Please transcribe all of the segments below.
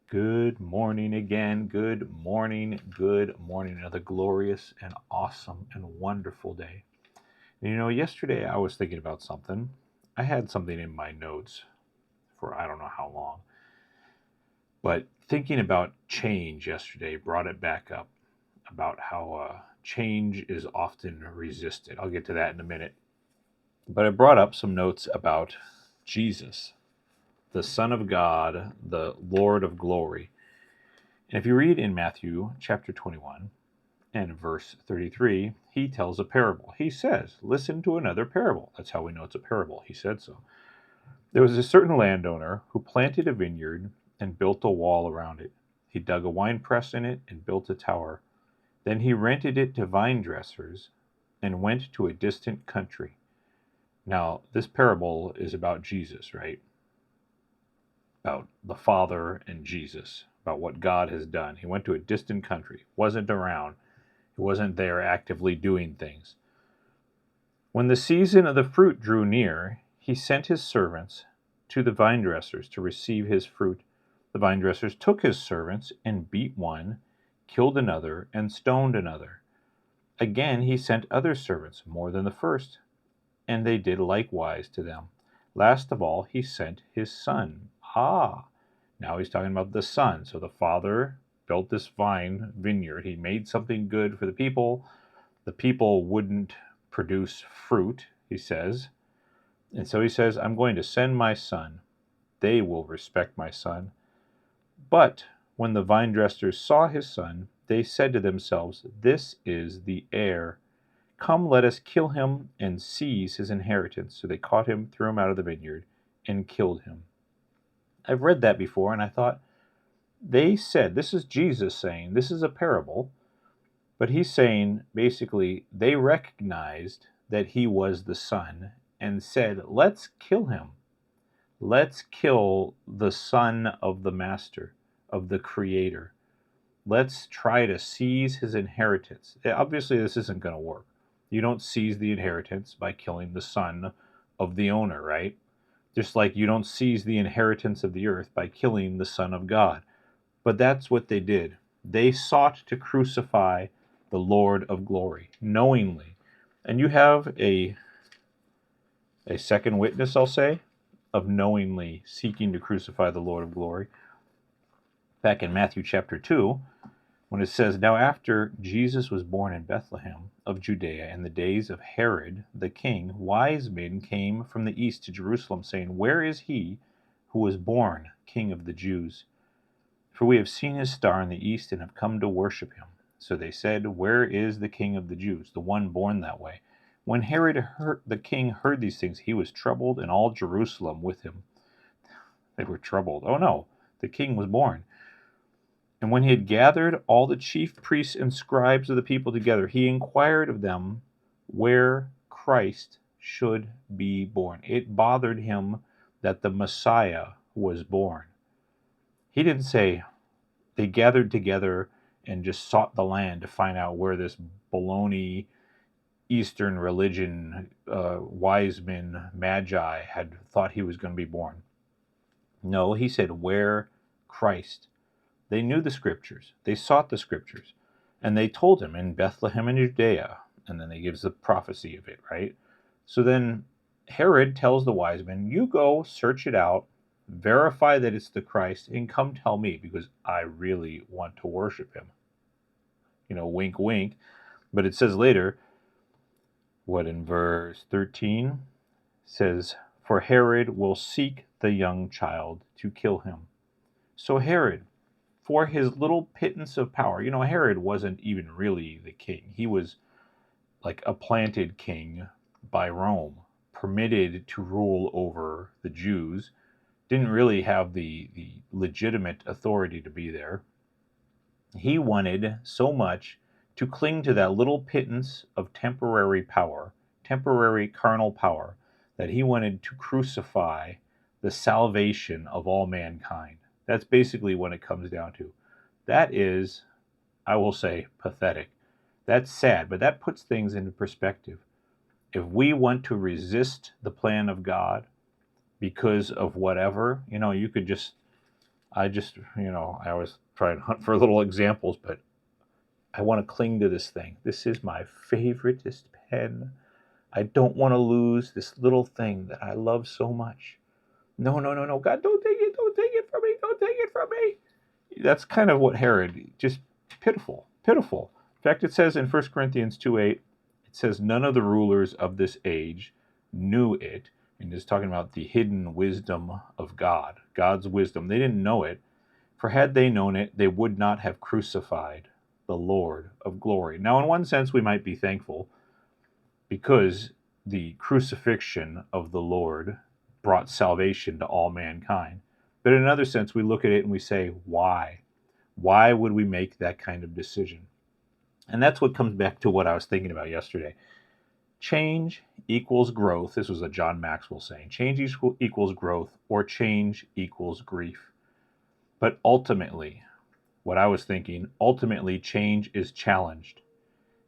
Good morning again. Good morning. Good morning. Another glorious and awesome and wonderful day. Yesterday I was thinking about something. I had something in my notes for I don't know how long, but thinking about change yesterday brought it back up about how change is often resisted. I'll get to that in a minute. But it brought up some notes about Jesus, the Son of God, the Lord of glory. And if you read in Matthew chapter 21 and verse 33, he tells a parable. He says, listen to another parable. That's how we know it's a parable. He said so. There was a certain landowner who planted a vineyard and built a wall around it. He dug a wine press in it and built a tower. Then he rented it to vine dressers and went to a distant country. Now, this parable is about Jesus, right? About the Father and Jesus, about what God has done. He went to a distant country, wasn't around, he wasn't there actively doing things. When the season of the fruit drew near, he sent his servants to the vine dressers to receive his fruit. The vine dressers took his servants and beat one, killed another, and stoned another. Again he sent other servants, more than the first, and they did likewise to them. Last of all, he sent his son. Now he's talking about the son. So the father built this vineyard. He made something good for the people. The people wouldn't produce fruit, he says. And so he says, I'm going to send my son. They will respect my son. But when the vine dressers saw his son, they said to themselves, this is the heir. Come, let us kill him and seize his inheritance. So they caught him, threw him out of the vineyard, and killed him. I've read that before, and I thought, they said, this is Jesus saying, this is a parable, but he's saying, basically, they recognized that he was the son and said, let's kill him. Let's kill the son of the master, of the creator. Let's try to seize his inheritance. Obviously, this isn't going to work. You don't seize the inheritance by killing the son of the owner, right? Just like you don't seize the inheritance of the earth by killing the Son of God. But that's what they did. They sought to crucify the Lord of glory, knowingly. And you have a second witness, I'll say, of knowingly seeking to crucify the Lord of glory. Back in Matthew chapter 2, when it says, now after Jesus was born in Bethlehem of Judea in the days of Herod the king, wise men came from the east to Jerusalem, saying, where is he who was born King of the Jews? For we have seen his star in the east and have come to worship him. So they said, where is the King of the Jews, the one born that way? When Herod the king heard these things, he was troubled, and all Jerusalem with him. They were troubled. Oh no, the king was born. And when he had gathered all the chief priests and scribes of the people together, he inquired of them where Christ should be born. It bothered him that the Messiah was born. He didn't say they gathered together and just sought the land to find out where this baloney Eastern religion wise men, magi, had thought he was going to be born. No, he said, where Christ. They knew the scriptures. They sought the scriptures. And they told him in Bethlehem in Judea. And then he gives the prophecy of it, right? So then Herod tells the wise men, you go search it out, verify that it's the Christ, and come tell me, because I really want to worship him. Wink, wink. But it says later, what in verse 13 says, for Herod will seek the young child to kill him. So Herod, for his little pittance of power. Herod wasn't even really the king. He was like a planted king by Rome, permitted to rule over the Jews, didn't really have the legitimate authority to be there. He wanted so much to cling to that little pittance of temporary power, temporary carnal power, that he wanted to crucify the salvation of all mankind. That's basically what it comes down to. That is, I will say, pathetic. That's sad, but that puts things into perspective. If we want to resist the plan of God because of whatever, you could just I just, I always try and hunt for little examples, but I want to cling to this thing. This is my favoriteest pen. I don't want to lose this little thing that I love so much. No, no, no, no. God, don't take it from me, don't take it from me. That's kind of what Herod, just pitiful, pitiful. In fact, it says in 1 Corinthians 2:8, it says, none of the rulers of this age knew it. And it's talking about the hidden wisdom of God, God's wisdom. They didn't know it, for had they known it, they would not have crucified the Lord of glory. Now, in one sense, we might be thankful because the crucifixion of the Lord brought salvation to all mankind. But in another sense, we look at it and we say, why? Why would we make that kind of decision? And that's what comes back to what I was thinking about yesterday. Change equals growth. This was a John Maxwell saying. Change equals growth, or change equals grief. But ultimately, what I was thinking, ultimately change is challenged.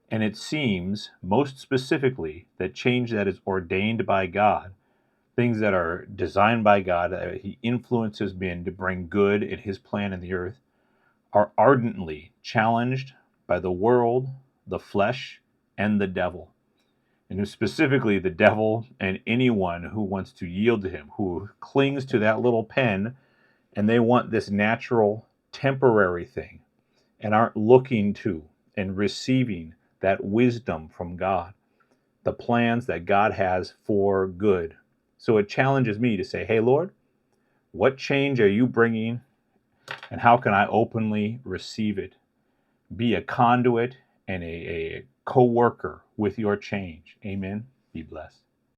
And it seems, most specifically, that change that is ordained by God, things that are designed by God, that He influences men to bring good in His plan in the earth, are ardently challenged by the world, the flesh, and the devil. And specifically the devil and anyone who wants to yield to him, who clings to that little pen, and they want this natural, temporary thing, and aren't looking to and receiving that wisdom from God, the plans that God has for good. So it challenges me to say, hey, Lord, what change are you bringing, and how can I openly receive it? Be a conduit and a co-worker with your change. Amen. Be blessed.